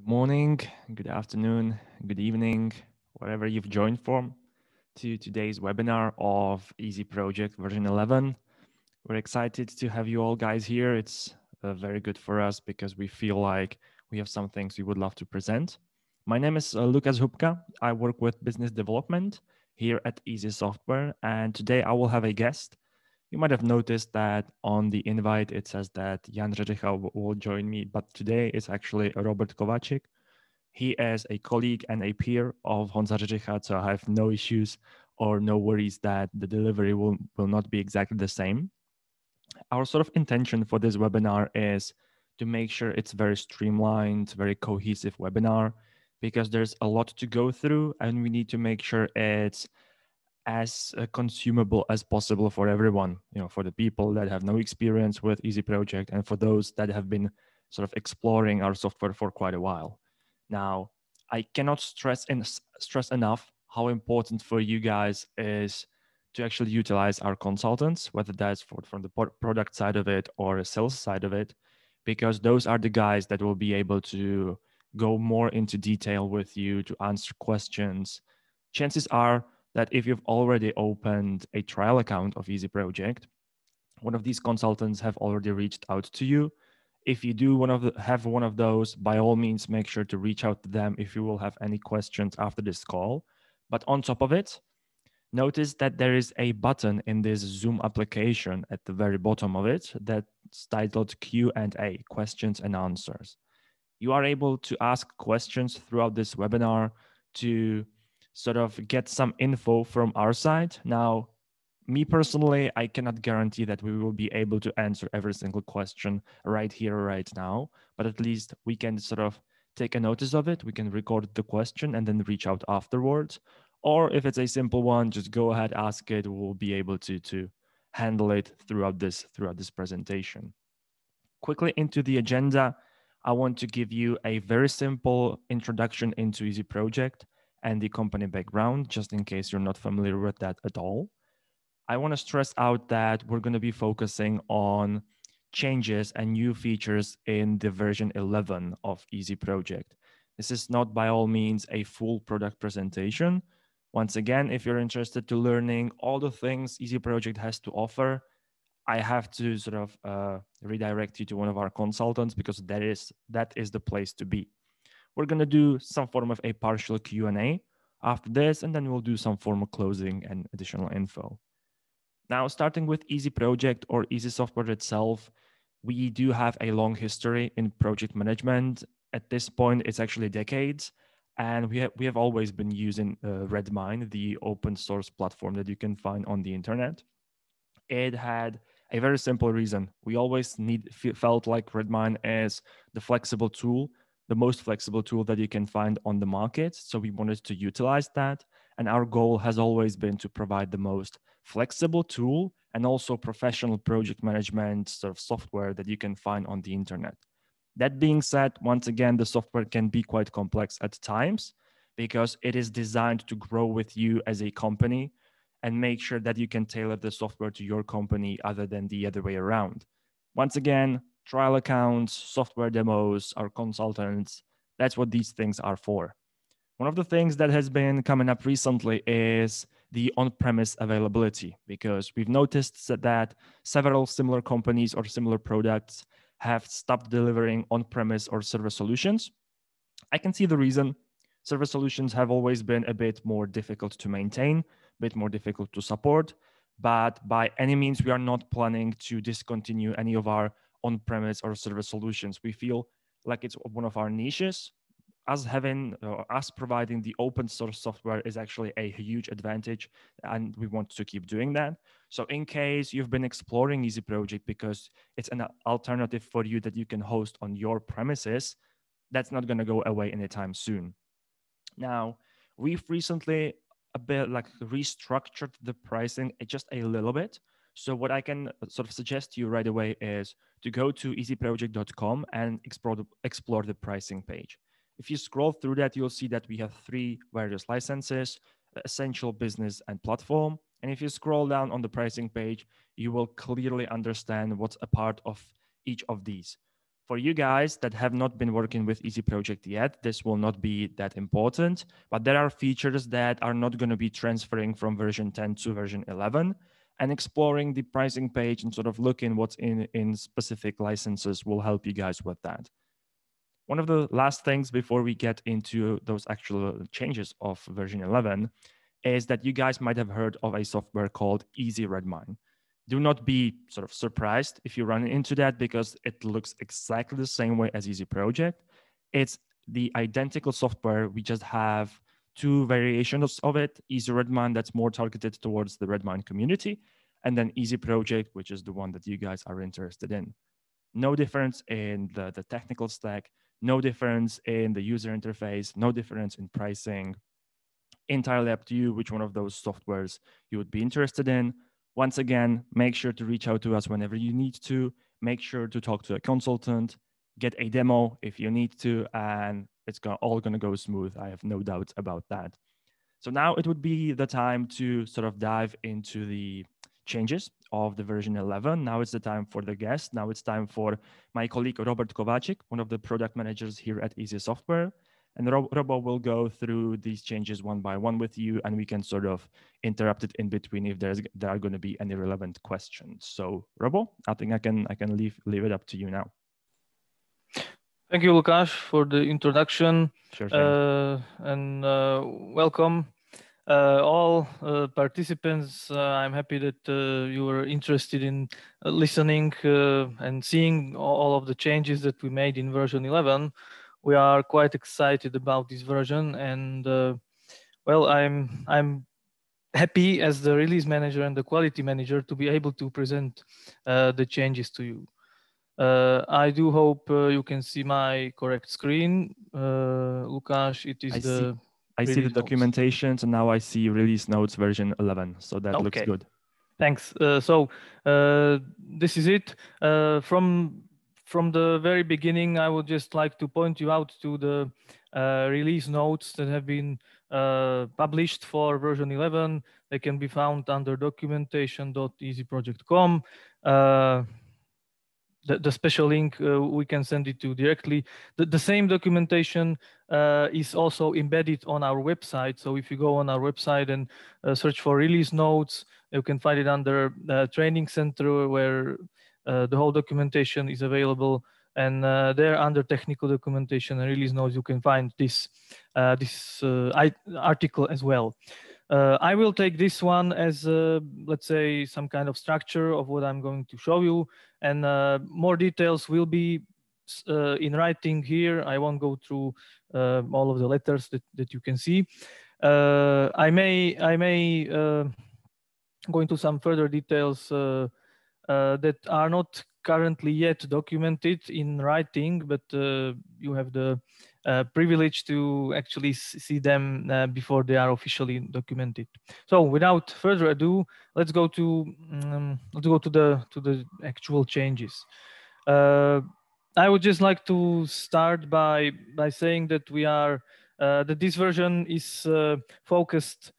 Good morning, good afternoon, good evening, wherever you've joined from to today's webinar of Easy Project version 11. We're excited to have you all guys here. It's very good for us because we feel like we have some things we would love to present. My name is Lukas Hubka. I work with business development here at Easy Software, and today I will have a guest. You might have noticed that on the invite, it says that Jan Řeřicha will join me, but today it's actually Robert Kovacic. He is a colleague and a peer of Honza Řeřicha, so I have no issues or no worries that the delivery will not be exactly the same. Our sort of intention for this webinar is to make sure it's very streamlined, very cohesive webinar, because there's a lot to go through and we need to make sure it's as consumable as possible for everyone, for the people that have no experience with Easy Project and for those that have been sort of exploring our software for quite a while. Now, I cannot stress enough how important for you guys is to actually utilize our consultants, whether that's from the product side of it or a sales side of it, because those are the guys that will be able to go more into detail with you to answer questions. Chances are that if you've already opened a trial account of Easy Project, one of these consultants have already reached out to you. If you do have one of those, by all means, make sure to reach out to them if you will have any questions after this call. But on top of it, notice that there is a button in this Zoom application at the very bottom of it that's titled Q&A, questions and answers. You are able to ask questions throughout this webinar to sort of get some info from our side. Now, me personally, I cannot guarantee that we will be able to answer every single question right here, right now, but at least we can sort of take a notice of it. We can record the question and then reach out afterwards. Or if it's a simple one, just go ahead, ask it. We'll be able to handle it throughout this presentation. Quickly into the agenda, I want to give you a very simple introduction into Easy Project and the company background, just in case you're not familiar with that at all. I want to stress out that we're going to be focusing on changes and new features in the version 11 of Easy Project. This is not by all means a full product presentation. Once again, if you're interested to learning all the things Easy Project has to offer, I have to sort of redirect you to one of our consultants because that is the place to be. We're going to do some form of a partial Q&A after this, and then we'll do some form of closing and additional info. Now, starting with Easy Project or Easy Software itself, we do have a long history in project management. At this point, it's actually decades. And we have always been using Redmine, the open source platform that you can find on the internet. It had a very simple reason. We always felt like Redmine is the flexible tool, the most flexible tool that you can find on the market. So we wanted to utilize that. And our goal has always been to provide the most flexible tool and also professional project management sort of software that you can find on the internet. That being said, once again, the software can be quite complex at times because it is designed to grow with you as a company and make sure that you can tailor the software to your company other than the other way around. Once again, trial accounts, software demos, our consultants, that's what these things are for. One of the things that has been coming up recently is the on-premise availability, because we've noticed that several similar companies or similar products have stopped delivering on-premise or server solutions. I can see the reason. Server solutions have always been a bit more difficult to maintain, a bit more difficult to support, but by any means, we are not planning to discontinue any of our on-premise or server solutions. We feel like it's one of our niches. Us providing the open source software is actually a huge advantage, and we want to keep doing that. So in case you've been exploring Easy Project because it's an alternative for you that you can host on your premises, that's not going to go away anytime soon. Now, we've recently a bit like restructured the pricing just a little bit. So what I can sort of suggest to you right away is to go to easyproject.com and explore the pricing page. If you scroll through that, you'll see that we have 3 various licenses: Essential, Business, and Platform. And if you scroll down on the pricing page, you will clearly understand what's a part of each of these. For you guys that have not been working with Easy Project yet, this will not be that important, but there are features that are not going to be transferring from version 10 to version 11, and exploring the pricing page and sort of looking what's in specific licenses will help you guys with that. One of the last things before we get into those actual changes of version 11 is that you guys might have heard of a software called Easy Redmine. Do not be sort of surprised if you run into that, because it looks exactly the same way as Easy Project. It's the identical software. We just have two variations of it: Easy Redmine, that's more targeted towards the Redmine community, and then Easy Project, which is the one that you guys are interested in. No difference in the technical stack, no difference in the user interface, no difference in pricing. Entirely up to you which one of those softwares you would be interested in. Once again, make sure to reach out to us whenever you need to. Make sure to talk to a consultant, get a demo if you need to, and it's all going to go smooth. I have no doubt about that. So now it would be the time to sort of dive into the changes of the version 11. Now it's the time for the guest. Now it's time for my colleague Robert Kovacic, one of the product managers here at Easy Software. And Robo will go through these changes one by one with you, and we can sort of interrupt it in between if there are going to be any relevant questions. So Robo, I think I can leave it up to you now. Thank you, Lukasz, for the introduction. Sure thing. And welcome all participants. I'm happy that you were interested in listening and seeing all of the changes that we made in version 11. We are quite excited about this version, and well, I'm happy as the release manager and the quality manager to be able to present the changes to you. I do hope you can see my correct screen. Lukasz, it is I see the documentation, so now I see release notes version 11, so that looks good. Thanks. So this is it. From the very beginning, I would just like to point you out to the release notes that have been published for version 11. They can be found under documentation.easyproject.com. The special link, we can send it to directly. The same documentation is also embedded on our website. So if you go on our website and search for release notes, you can find it under training center, where the whole documentation is available. And there under technical documentation and release notes, you can find this article as well. I will take this one as, let's say, some kind of structure of what I'm going to show you, and more details will be in writing here. I won't go through all of the letters that you can see. I may go into some further details that are not currently yet documented in writing, but you have the privilege to actually see them before they are officially documented. So without further ado, let's go to the actual changes. I would just like to start by saying that that this version is focused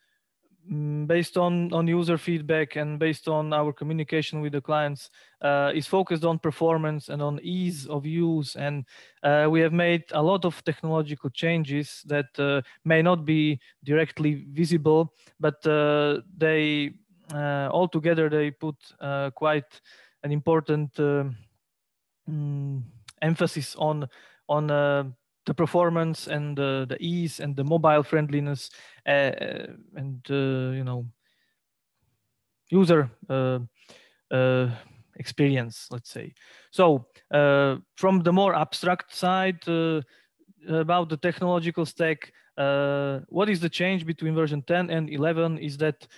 based on user feedback and based on our communication with the clients, is focused on performance and on ease of use. And we have made a lot of technological changes that may not be directly visible, but they altogether they put quite an important emphasis on the performance and the ease and the mobile friendliness and user experience, let's say. So from the more abstract side about the technological stack, what is the change between version 10 and 11 is that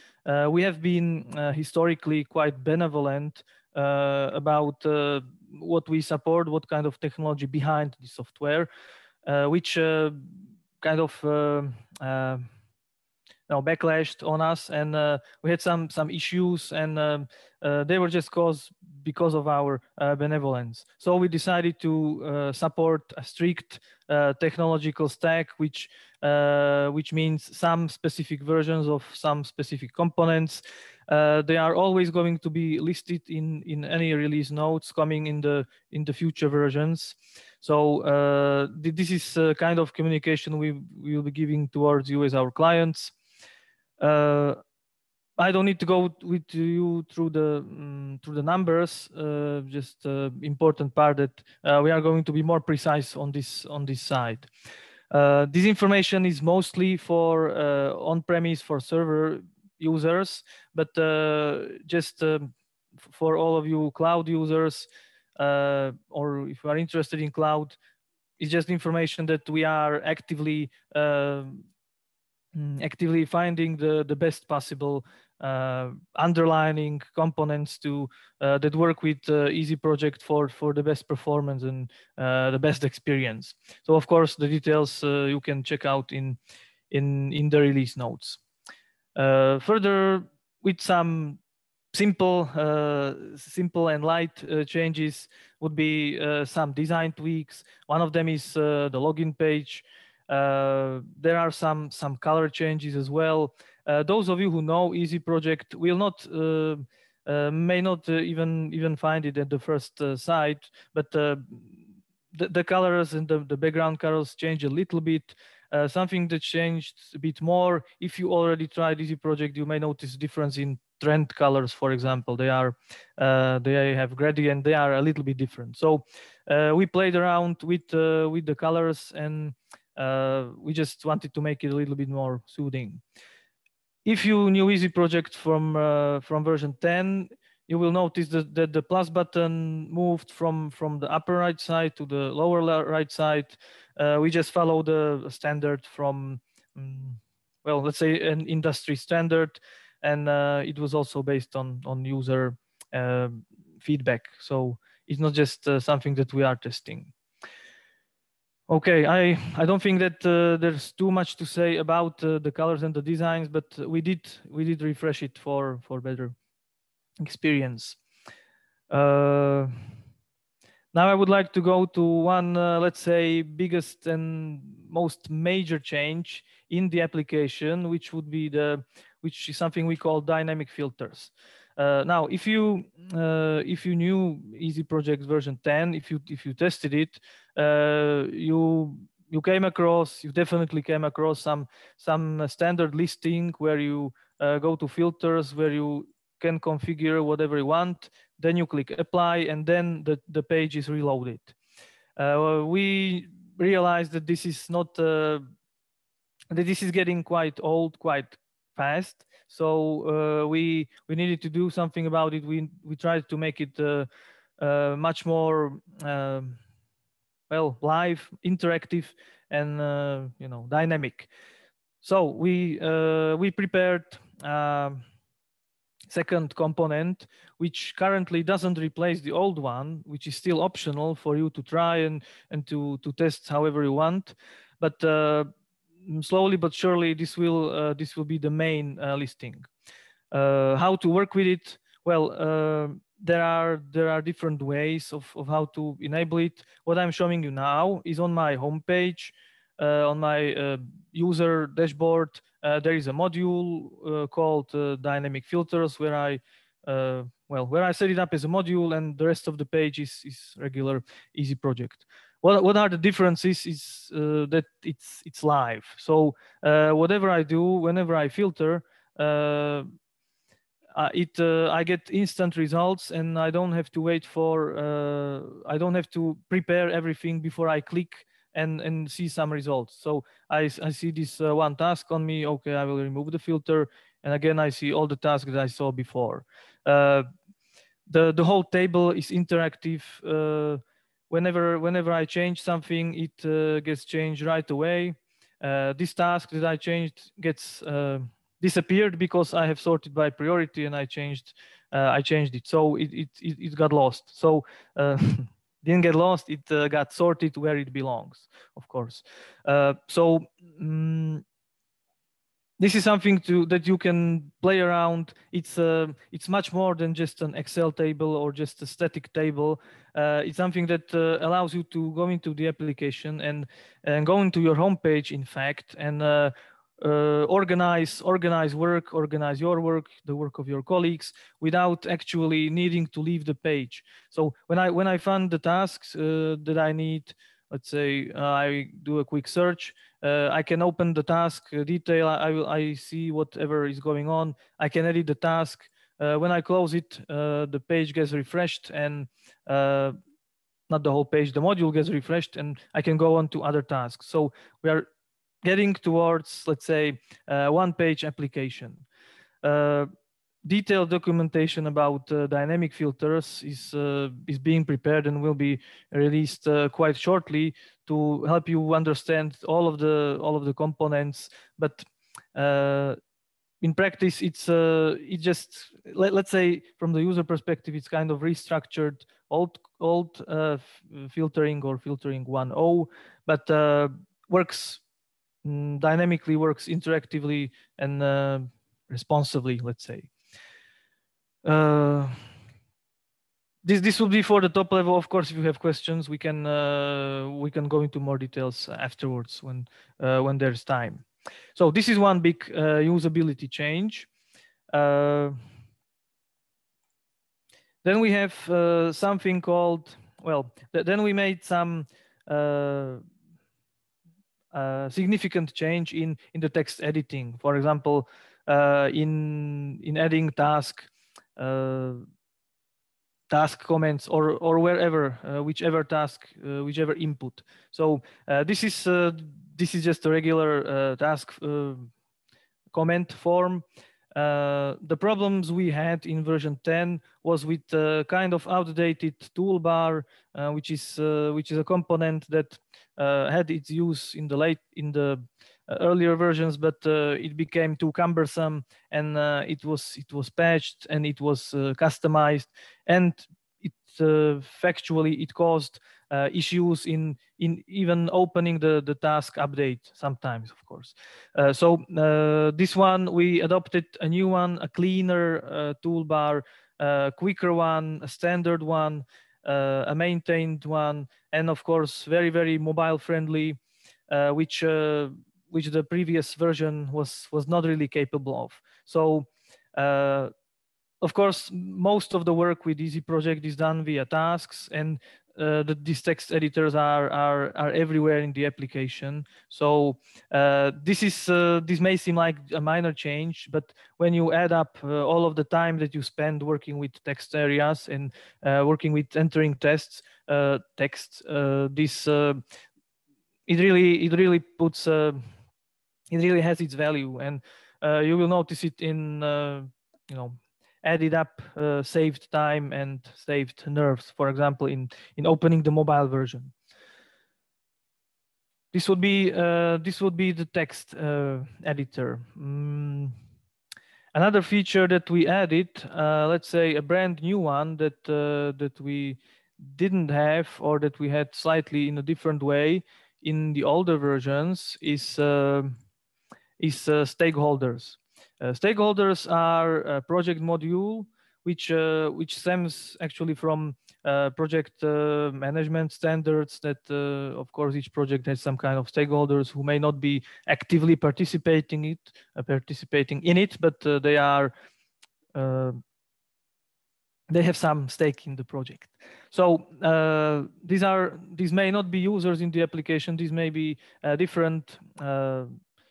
we have been historically quite benevolent about what we support, what kind of technology behind the software, which kind of backlashed on us, and we had some issues, and they were just caused because of our benevolence. So we decided to support a strict technological stack, which means some specific versions of some specific components. They are always going to be listed in any release notes coming in the future versions. So this is kind of communication we will be giving towards you as our clients. I don't need to go with you through the numbers. Just important part that we are going to be more precise on this side. This information is mostly for on-premise for server users, but just for all of you cloud users, or if you are interested in cloud, it's just information that we are actively finding the best possible underlining components to that work with Easy Project for the best performance and the best experience. So of course the details you can check out in the release notes. Further, with some simple and light changes would be some design tweaks. One of them is the login page. There are some color changes as well. Those of you who know Easy Project will not may not even find it at the first sight, but the colors and the background colors change a little bit. Something that changed a bit more, if you already tried Easy Project, you may notice difference in trend colors, for example. They have gradient, they are a little bit different. So we played around with the colors, and we just wanted to make it a little bit more soothing. If you knew Easy Project from version 10, you will notice that the plus button moved from the upper right side to the lower right side. We just follow the standard from, well, let's say an industry standard, and it was also based on user feedback. So it's not just something that we are testing. Okay, I don't think that there's too much to say about the colors and the designs, but we did refresh it for better experience. Now I would like to go to one, let's say, biggest and most major change in the application, which is something we call dynamic filters. Now, if you knew Easy Project version 10, if you tested it, you definitely came across some standard listing where you go to filters, where you can configure whatever you want. Then you click apply, and then the page is reloaded. We realized that this is not that this is getting quite old quite fast. So we needed to do something about it. We tried to make it much more well, live, interactive, and dynamic. So we prepared second component, which currently doesn't replace the old one, which is still optional for you to try and to test however you want. But slowly but surely, this will be the main listing. How to work with it? Well, there are different ways of how to enable it. What I'm showing you now is on my homepage, on my user dashboard. There is a module called dynamic filters, where I set it up as a module, and the rest of the page is regular Easy Project. What are the differences is that it's live. So whatever I do, whenever I filter, I get instant results, and I don't have to wait for I don't have to prepare everything before I click and see some results. So I see this one task on me. Okay, I will remove the filter, and again I see all the tasks that I saw before. The whole table is interactive. Whenever I change something, it gets changed right away. This task that I changed gets disappeared because I have sorted by priority, and I changed it. So it got lost. So didn't get lost. It got sorted where it belongs, of course. So this is something that you can play around. It's much more than just an Excel table or just a static table. It's something that allows you to go into the application and go into your homepage, in fact, and organize work, organize your work, the work of your colleagues, without actually needing to leave the page. So when I find the tasks that I need, let's say I do a quick search. I can open the task detail. I see whatever is going on. I can edit the task. When I close it, the page gets refreshed, and not the whole page, the module gets refreshed, and I can go on to other tasks. So we are getting towards, let's say, one-page application. Detailed documentation about dynamic filters is being prepared and will be released quite shortly to help you understand all of the components. But in practice, it just let's say from the user perspective, it's kind of restructured old filtering or filtering 1.0, but works dynamically, works interactively and responsively, let's say. This will be for the top level. Of course, if you have questions, we can go into more details afterwards when there's time. So this is one big usability change. Then we have something called, well, then we made some significant change in the text editing. For example, in adding task comments or wherever, whichever task, whichever input. So this is just a regular task comment form. The problems we had in version 10 was with kind of outdated toolbar, which is a component that had its use in the earlier versions, but it became too cumbersome, and it was patched and it was customized, and it factually it caused issues in even opening the task update sometimes, of course. So this one, we adopted a new one, a cleaner toolbar, a quicker one, a standard one, a maintained one, and of course very, very mobile friendly, which the previous version was not really capable of. So of course, most of the work with Easy Project is done via tasks, and these text editors are everywhere in the application. So this may seem like a minor change, but when you add up all of the time that you spend working with text areas and working with entering text, this it really puts it really has its value, and you will notice it in added up saved time and saved nerves, for example, in opening the mobile version. This would be the text editor. Another feature that we added, let's say a brand new one that we didn't have, or that we had slightly in a different way in the older versions, is stakeholders. Stakeholders are a project module which stems actually from project management standards that, of course, each project has some kind of stakeholders who may not be actively participating in it, but they have some stake in the project. So these may not be users in the application. These may be different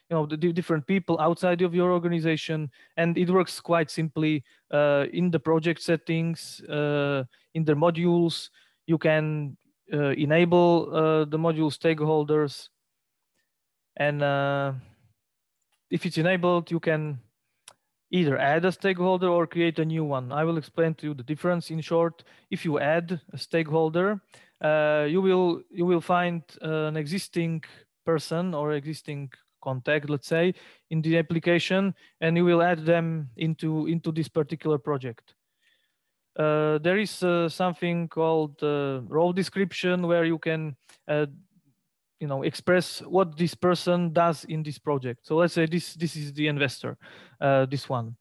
the different people outside of your organization, and it works quite simply in the project settings, in the modules. You can enable the module stakeholders, and if it's enabled, you can either add a stakeholder or create a new one. I will explain to you the difference in short. If you add a stakeholder, you will find an existing person or existing contact, let's say, in the application, and you will add them into this particular project. There is something called role description, where you can express what this person does in this project. So let's say this is the investor, this one.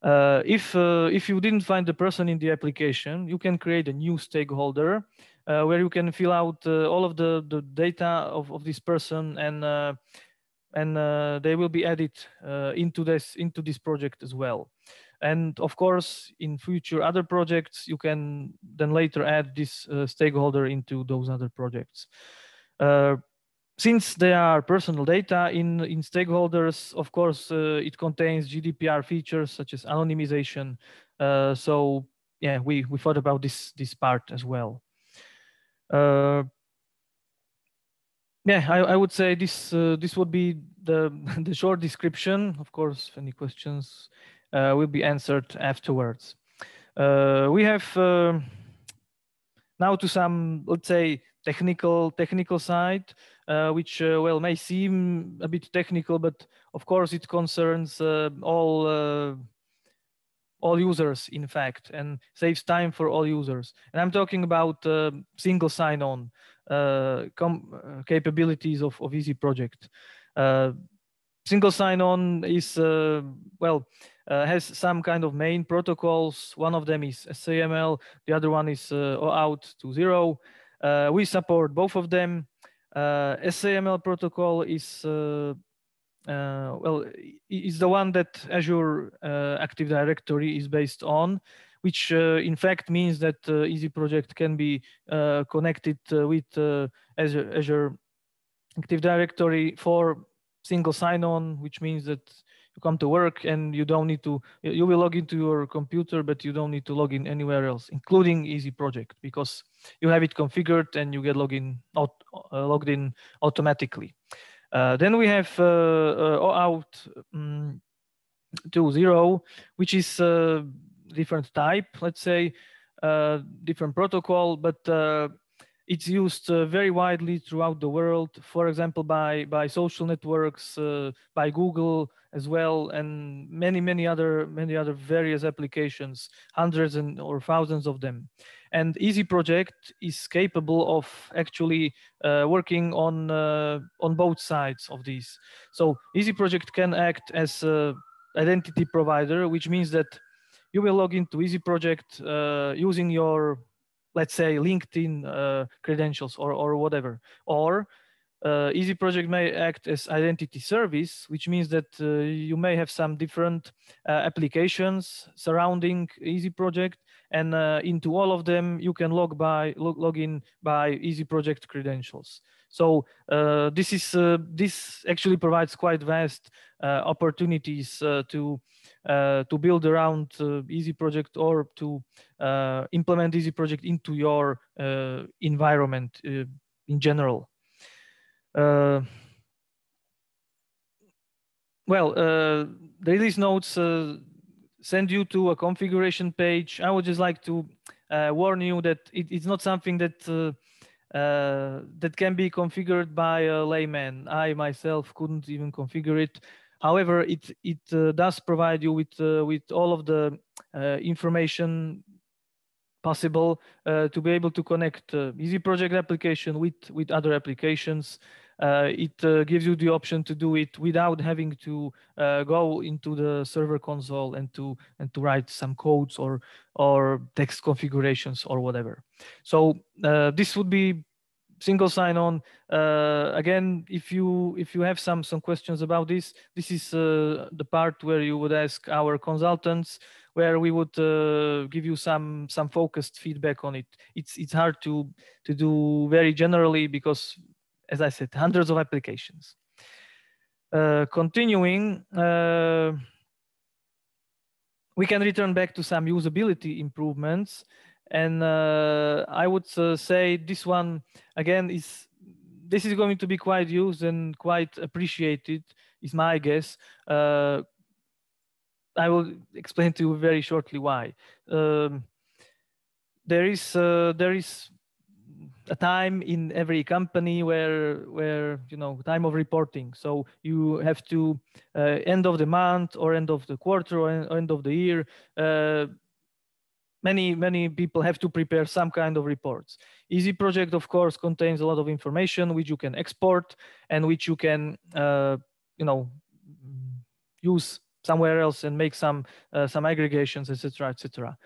If you didn't find the person in the application, you can create a new stakeholder where you can fill out all of the data of this person, and they will be added into this project as well. And of course, in future other projects, you can then later add this stakeholder into those other projects. Since they are personal data in stakeholders, of course, it contains GDPR features such as anonymization. So yeah, we thought about this part as well. Yeah, I would say this would be the the short description. Of course, if any questions will be answered afterwards. We have now to some, let's say, technical side, which well may seem a bit technical, but of course it concerns all users, in fact, and saves time for all users. And I'm talking about single sign-on capabilities of Easy Project. Single sign-on is has some kind of main protocols. One of them is SAML, the other one is OAuth 2.0. We support both of them. SAML protocol is is the one that Azure Active Directory is based on, which in fact means that Easy Project can be connected with Azure Active Directory for single sign-on, which means that you come to work and you don't need to, you will log into your computer, but you don't need to log in anywhere else, including Easy Project, because you have it configured and you get logged in automatically. Then we have OAuth 2.0, which is a different type, let's say, different protocol, but it's used very widely throughout the world. For example, by social networks, by Google as well, and many other various applications, hundreds or thousands of them. And Easy Project is capable of actually working on both sides of these. So Easy Project can act as a identity provider, which means that you will log into Easy Project using your, let's say, LinkedIn credentials or whatever. Or Easy Project may act as identity service, which means that you may have some different applications surrounding Easy Project, and into all of them you can log in by Easy Project credentials. So this actually provides quite vast opportunities to build around Easy Project, or to implement Easy Project into your environment in general. The release notes send you to a configuration page. I would just like to warn you that it's not something that that can be configured by a layman. I myself couldn't even configure it. However, it does provide you with all of the information possible to be able to connect Easy Project application with other applications. It gives you the option to do it without having to go into the server console and to write some codes or text configurations or whatever. So this would be single sign-on. Again, if you have some questions about this is the part where you would ask our consultants, where we would give you some focused feedback on it. It's hard to do very generally because, as I said, hundreds of applications. Continuing, we can return back to some usability improvements. And I would say this one, again, this is going to be quite used and quite appreciated, is my guess. I will explain to you very shortly why. There is a time in every company where time of reporting. So you have to end of the month or end of the quarter or end of the year many people have to prepare some kind of reports. Easy project, of course, contains a lot of information which you can export and which you can you know use somewhere else and make some aggregations, etc., etc.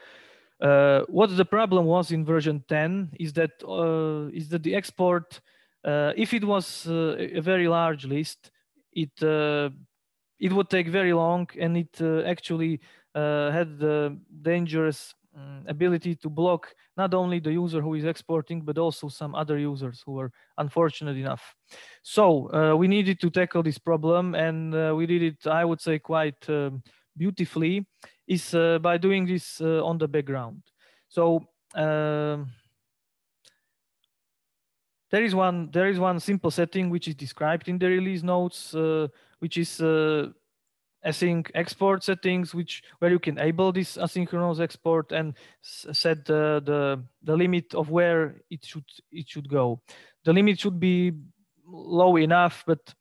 What the problem was in version 10 is that the export, if it was a very large list, it would take very long, and it actually had the dangerous ability to block not only the user who is exporting, but also some other users who were unfortunate enough. So we needed to tackle this problem, and we did it, I would say, quite beautifully, is by doing this on the background. So there is one simple setting which is described in the release notes, which is async export settings, where you can enable this asynchronous export and set the limit of where it should go. The limit should be low enough, but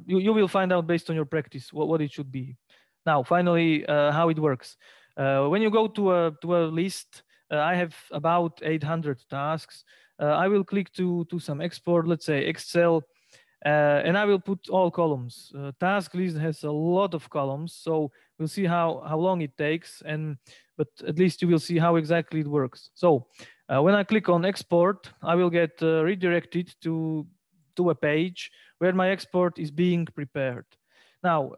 you will find out based on your practice what it should be. Now, finally, how it works. When you go to a list, I have about 800 tasks. I will click to some export, let's say Excel, and I will put all columns. Task list has a lot of columns, so we'll see how long it takes, but at least you will see how exactly it works. So when I click on export, I will get redirected to a page where my export is being prepared. Now,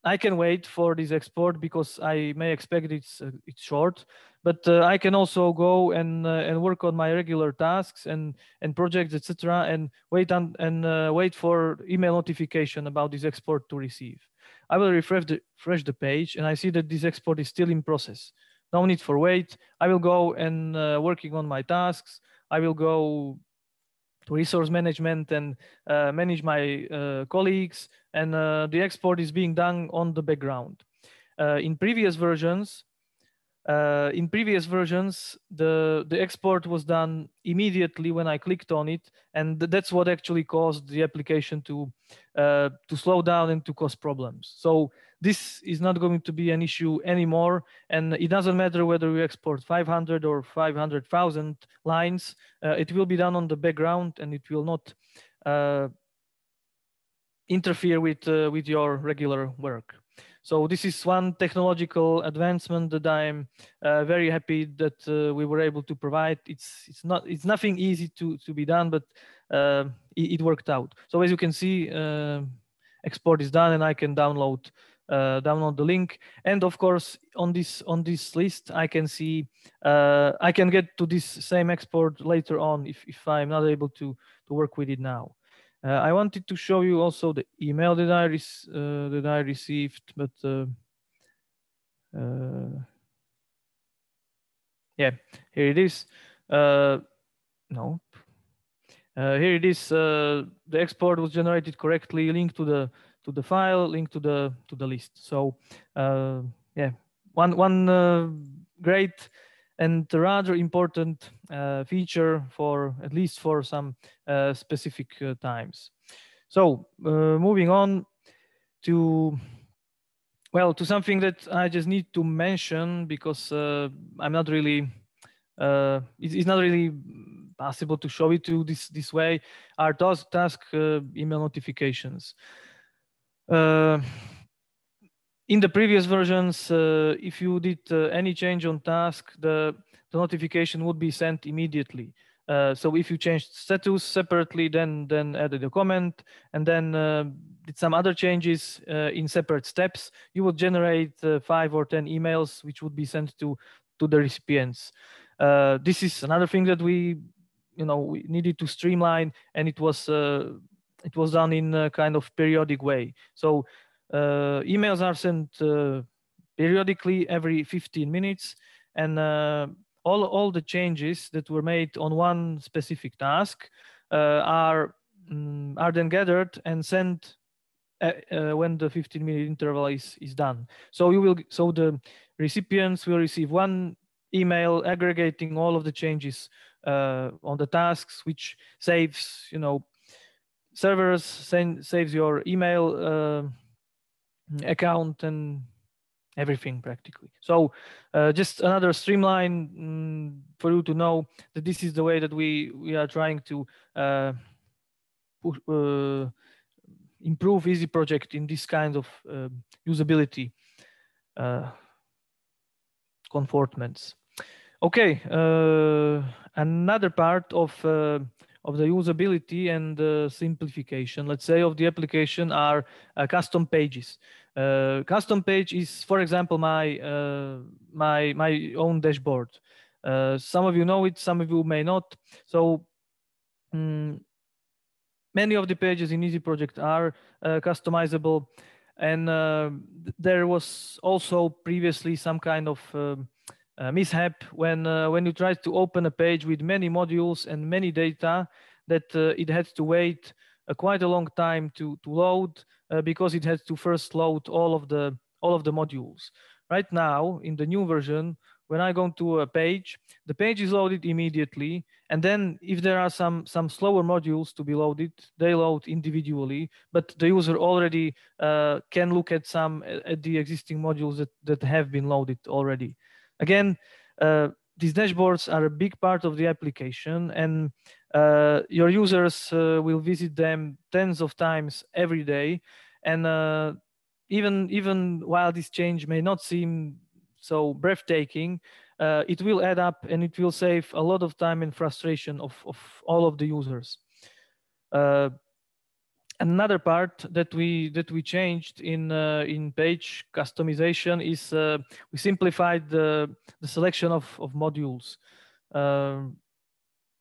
I can wait for this export because I may expect it's short, but I can also go and work on my regular tasks and projects, etc., and wait for email notification about this export to receive. I will refresh the page, and I see that this export is still in process. No need for wait. I will go and working on my tasks. I will go to resource management and manage my colleagues, and the export is being done on the background. In previous versions, the export was done immediately when I clicked on it, and that's what actually caused the application to slow down and to cause problems. So this is not going to be an issue anymore, and it doesn't matter whether we export 500 or 500,000 lines. It will be done on the background, and it will not interfere with your regular work. So this is one technological advancement that I'm very happy that we were able to provide. It's nothing easy to be done, but it worked out. So as you can see, export is done, and I can download the link. And of course, on this list, I can see I can get to this same export later on if I'm not able to work with it now. I wanted to show you also the email that I received, but yeah, here it is. No, here it is. The export was generated correctly. Link to the file. Link to the list. So yeah, one great and rather important feature for at least for some specific times. So moving on to something that I just need to mention because I'm not really it's not really possible to show it to this way. Are task email notifications. In the previous versions, if you did any change on task, the notification would be sent immediately. So if you changed status separately, then added a comment, and then did some other changes in separate steps, you would generate 5 or 10 emails, which would be sent to the recipients. This is another thing that we needed to streamline, and it was done in a kind of periodic way. So emails are sent periodically every 15 minutes, and all the changes that were made on one specific task are then gathered and sent when the 15-minute interval is done. So the recipients will receive one email aggregating all of the changes on the tasks, which saves servers, saves your email account, and everything practically. So just another streamline for you to know that this is the way that we are trying to push, improve Easy Project in this kind of usability conformance. Okay, another part of the usability and simplification, let's say, of the application are custom pages. Custom page is, for example, my own dashboard. Some of you know it, some of you may not. So many of the pages in Easy Project are customizable, and there was also previously some kind of mishap when you tried to open a page with many modules and many data that it had to wait quite a long time to load because it had to first load all of the modules. Right now in the new version, when I go to a page, the page is loaded immediately, and then if there are some slower modules to be loaded, they load individually, but the user already can look at at the existing modules that have been loaded already. Again, these dashboards are a big part of the application, and your users will visit them tens of times every day. And even while this change may not seem so breathtaking, it will add up and it will save a lot of time and frustration of all of the users. Another part that we changed in page customization is we simplified the selection of modules.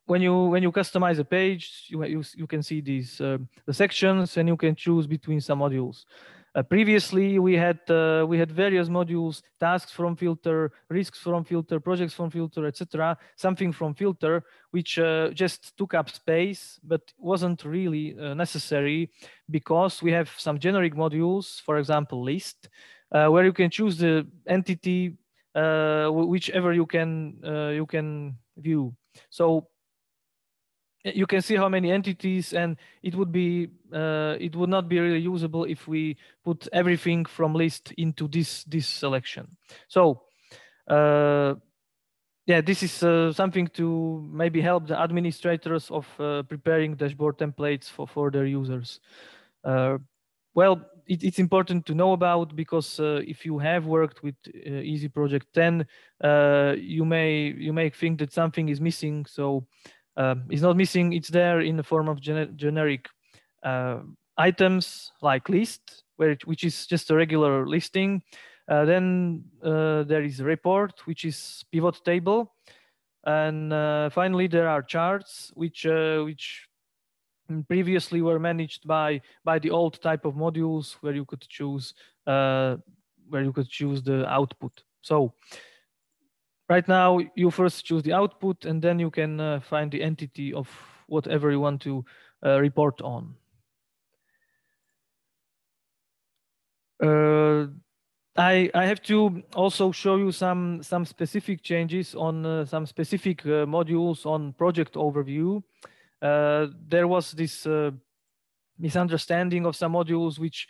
When you customize a page, you can see these the sections, and you can choose between some modules. Previously, we had various modules: tasks from filter, risks from filter, projects from filter, etc. Something from filter, which just took up space, but wasn't really necessary, because we have some generic modules, for example, list, where you can choose the entity whichever you can view. So you can see how many entities, and it would not be really usable if we put everything from list into this selection. So yeah, this is something to maybe help the administrators of preparing dashboard templates for their users. Well, it's important to know about, because if you have worked with Easy Project 10, you may think that something is missing. So it's not missing, it's there in the form of generic items like list, which is just a regular listing. Then there is report, which is pivot table. And finally, there are charts, which previously were managed by the old type of modules, where you could choose the output. So right now, you first choose the output, and then you can find the entity of whatever you want to report on. I have to also show you some specific changes on some specific modules on project overview. There was this misunderstanding of some modules which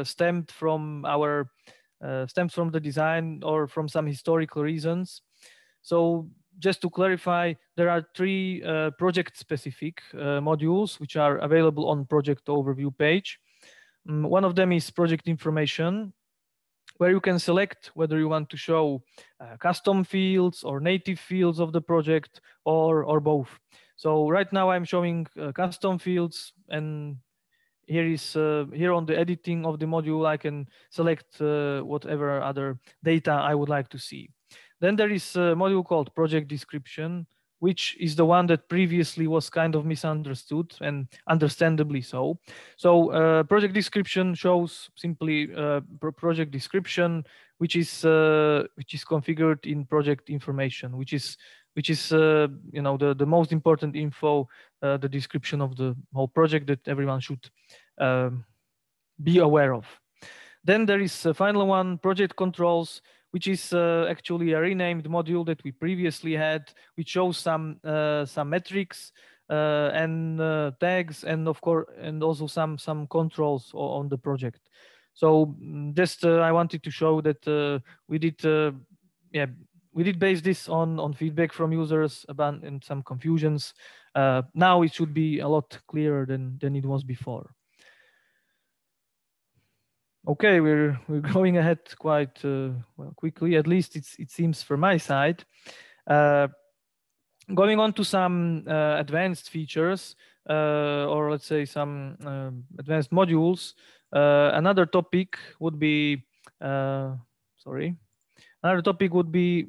stemmed from the design or from some historical reasons. So just to clarify, there are three project-specific modules which are available on project overview page. One of them is project information, where you can select whether you want to show custom fields or native fields of the project, or both. So right now I'm showing custom fields, and here on the editing of the module, I can select whatever other data I would like to see. Then there is a module called project description, which is the one that previously was kind of misunderstood, and understandably so. So project description shows simply project description, which is configured in project information, which is the most important info, the description of the whole project that everyone should be aware of. Then there is a final one, project controls, which is actually a renamed module that we previously had, which shows some metrics and tags, and of course, and also some controls on the project. So just I wanted to show that we did, yeah, we did base this on feedback from users about and some confusions. Now it should be a lot clearer than it was before. Okay, we're going ahead quite well, quickly. At least it seems from my side. Going on to some advanced features, or let's say some advanced modules. Another topic would be, sorry, another topic would be,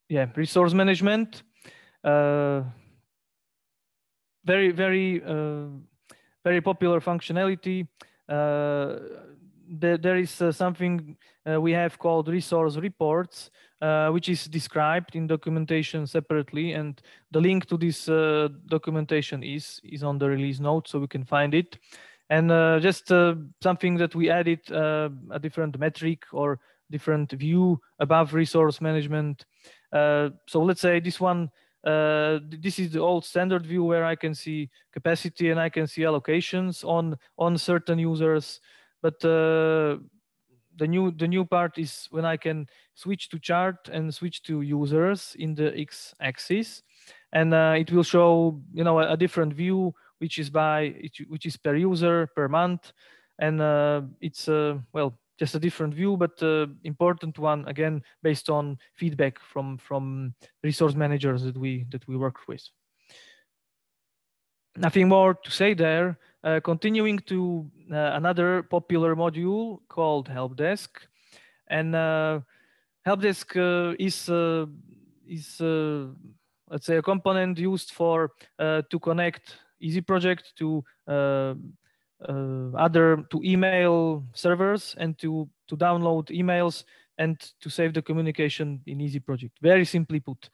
yeah, resource management. Very, very popular functionality. There is something we have called resource reports, which is described in documentation separately, and the link to this documentation is on the release note, so we can find it. And just something that we added, a different metric or different view above resource management. So let's say this one, this is the old standard view where I can see capacity and I can see allocations on certain users. But the new part is when I can switch to chart and switch to users in the x-axis, and it will show a different view, which is per user per month, and it's well, just a different view, but important one, again, based on feedback from resource managers that we work with. Nothing more to say there. Continuing to another popular module called help desk, and help desk is let's say a component used for to connect Easy Project to to email servers and to download emails and to save the communication in Easy Project. Very simply put.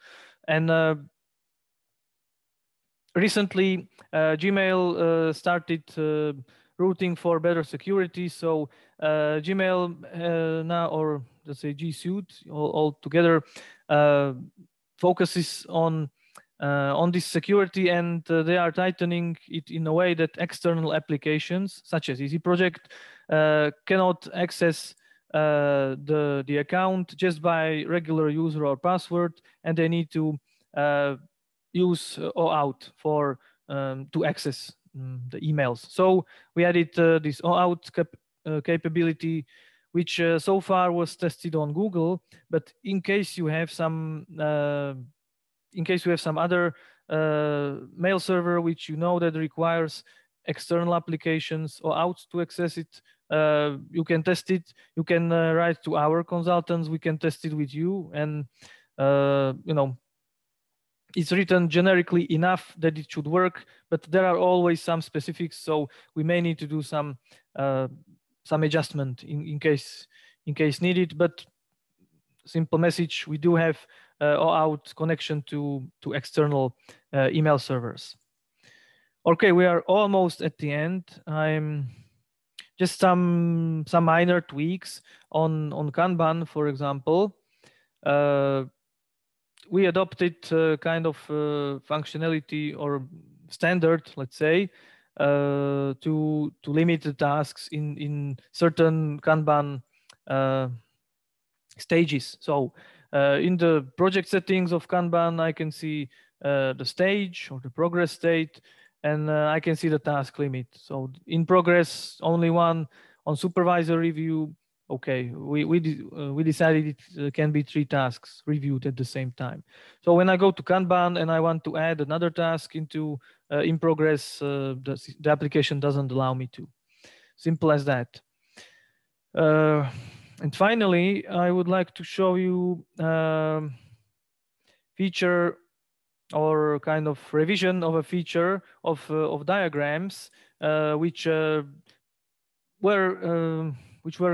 And recently, Gmail started routing for better security. So Gmail now, or let's say G Suite all together, focuses on this security, and they are tightening it in a way that external applications such as Easy Project cannot access the account just by regular user or password, and they need to use OAuth for to access the emails. So we added this OAuth capability, which so far was tested on Google. But in case you have some other mail server which that requires external applications or out to access it, you can test it. You can write to our consultants. We can test it with you, and it's written generically enough that it should work, but there are always some specifics, so we may need to do some adjustment in case needed. But simple message: we do have OAuth connection to external email servers. Okay, we are almost at the end. I'm just some minor tweaks on Kanban, for example. We adopted kind of functionality or standard, let's say, to limit the tasks in certain Kanban stages. So in the project settings of Kanban, I can see the stage or the progress state, and I can see the task limit. So in progress, only one. On supervisor review, okay, we decided it can be 3 tasks reviewed at the same time. So when I go to Kanban and I want to add another task into in progress, the application doesn't allow me to. Simple as that. And finally, I would like to show you feature or kind of revision of a feature of diagrams, which were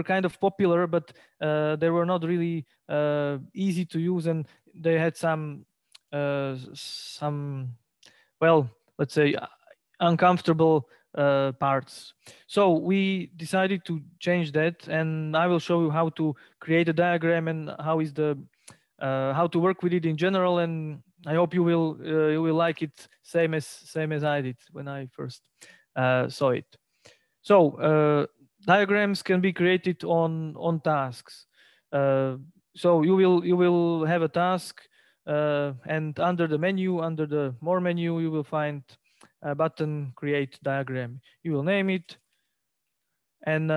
kind of popular, but they were not really easy to use, and they had some well, let's say uncomfortable parts. So we decided to change that, and I will show you how to create a diagram and how to work with it in general. And I hope you will like it same as I did when I first saw it. So diagrams can be created on tasks. So you will have a task, and under the menu, under the more menu, you will find a button create diagram. You will name it, and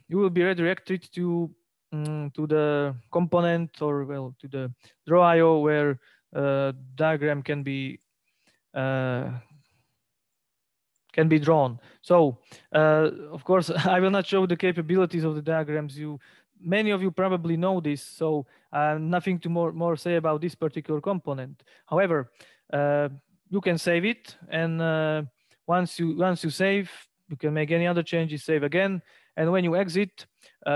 you will be redirected to the component, or well, to the draw IO, where diagram uh, can be drawn. So of course, I will not show the capabilities of the diagrams. Many of you probably know this, so nothing to more say about this particular component. However, you can save it, and once you save, you can make any other changes, save again, and when you exit,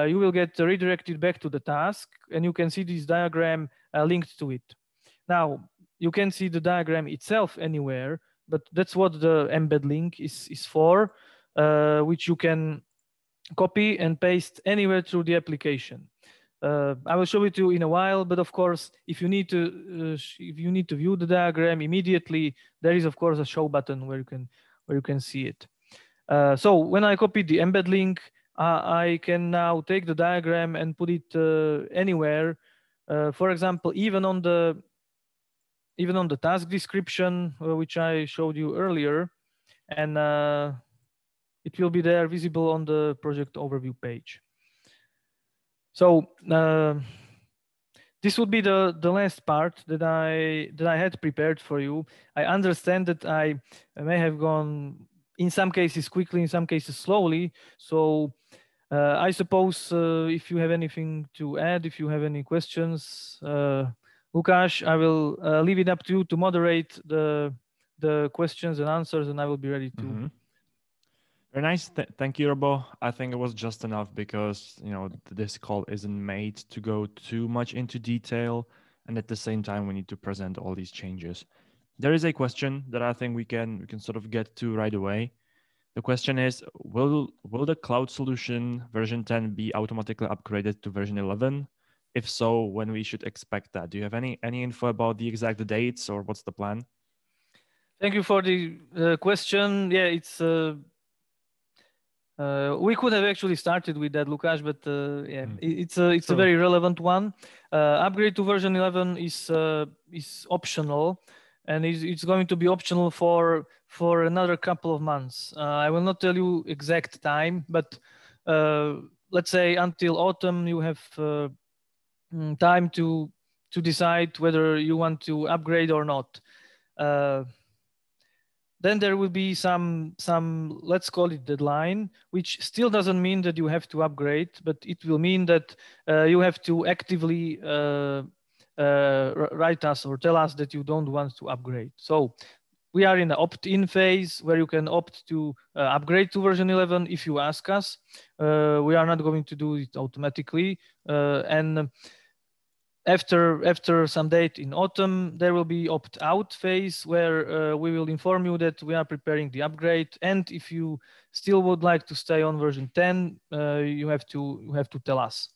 you will get redirected back to the task, and you can see this diagram linked to it. Now, you can see the diagram itself anywhere, but that's what the embed link is for, which you can copy and paste anywhere through the application. I will show it to you in a while, but of course, if you need to view the diagram immediately, there is of course a show button where you can see it. So when I copy the embed link, I can now take the diagram and put it anywhere. For example, even on the task description, which I showed you earlier, and it will be there visible on the project overview page. So this would be the last part that I had prepared for you. I understand that I may have gone in some cases quickly, in some cases slowly. So I suppose if you have anything to add, if you have any questions, Lukáš, I will leave it up to you to moderate the questions and answers, and I will be ready to. Mm-hmm. Very nice. Thank you, Robo. I think it was just enough because this call isn't made to go too much into detail, and at the same time we need to present all these changes. There is a question that I think we can sort of get to right away. The question is, will the cloud solution version 10 be automatically upgraded to version 11? If so, when we should expect that? Do you have any info about the exact dates, or what's the plan? Thank you for the question. Yeah, it's we could have actually started with that, Lukáš, but yeah, it's a very relevant one. Upgrade to version 11 is optional, and it's going to be optional for another couple of months. I will not tell you exact time, but let's say until autumn you have time to decide whether you want to upgrade or not. Then there will be some let's call it deadline, which still doesn't mean that you have to upgrade, but it will mean that you have to actively write us or tell us that you don't want to upgrade. So we are in the opt-in phase where you can opt to upgrade to version 11 if you ask us. We are not going to do it automatically, and after some date in autumn, there will be opt-out phase where we will inform you that we are preparing the upgrade. And if you still would like to stay on version 10, you have to tell us.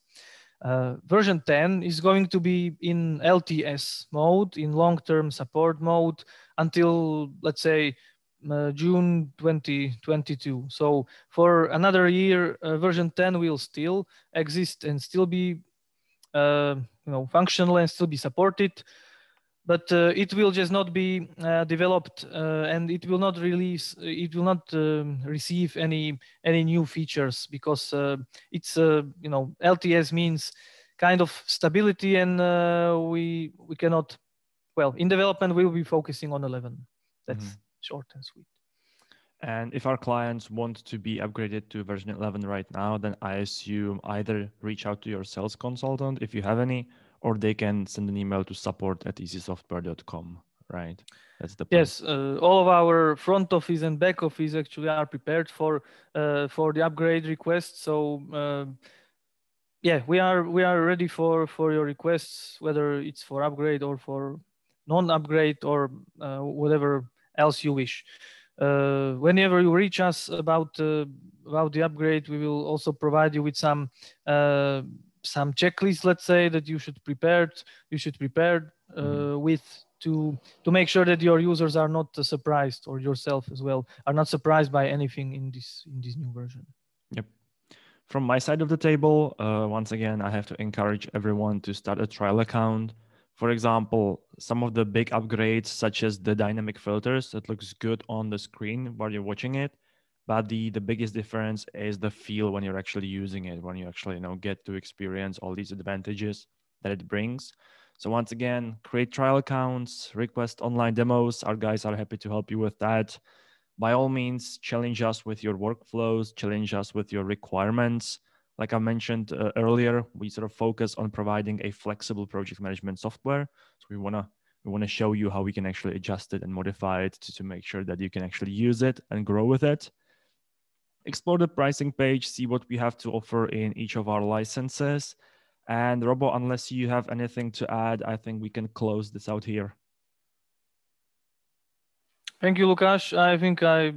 Version 10 is going to be in LTS mode, in long-term support mode, until, let's say, June 2022. So for another year, version 10 will still exist and still be functional and still be supported, but it will just not be developed, and it will not release. It will not receive any new features, because it's LTS means kind of stability, and we cannot. Well, in development we will be focusing on 11. That's short and sweet. And if our clients want to be upgraded to version 11 right now, then I assume either reach out to your sales consultant if you have any, or they can send an email to support@easysoftware.com, right? That's the plan. Yes, all of our front office and back office actually are prepared for the upgrade request. So yeah, we are ready for your requests, whether it's for upgrade or for non-upgrade or whatever else you wish. Whenever you reach us about the upgrade, we will also provide you with some checklists, let's say, that you should prepare with to make sure that your users are not surprised, or yourself as well are not surprised by anything in this new version. Yep. From my side of the table, once again, I have to encourage everyone to start a trial account. For example, some of the big upgrades, such as the dynamic filters, that looks good on the screen while you're watching it. But the biggest difference is the feel when you're actually using it, when you actually get to experience all these advantages that it brings. So once again, create trial accounts, request online demos. Our guys are happy to help you with that. By all means, challenge us with your workflows, challenge us with your requirements. Like I mentioned earlier, we sort of focus on providing a flexible project management software. So we wanna show you how we can actually adjust it and modify it to make sure that you can actually use it and grow with it. Explore the pricing page, see what we have to offer in each of our licenses. And Robo, unless you have anything to add, I think we can close this out here. Thank you, Lukáš. I think I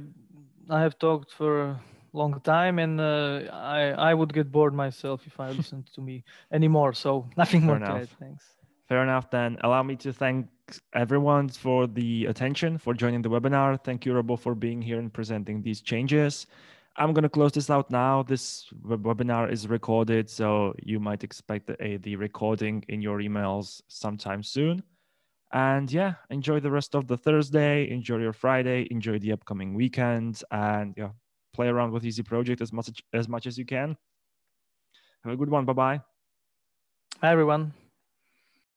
have talked for a long time, and I would get bored myself if I listened to me anymore. So nothing Fair more enough. to add. Thanks. Fair enough. Then allow me to thank everyone for the attention, for joining the webinar. Thank you, Robo, for being here and presenting these changes. I'm going to close this out now. This webinar is recorded, so you might expect the recording in your emails sometime soon. And yeah, enjoy the rest of the Thursday, enjoy your Friday, enjoy the upcoming weekend, and yeah, play around with Easy Project as much as you can. Have a good one. Bye-bye. Hi, everyone.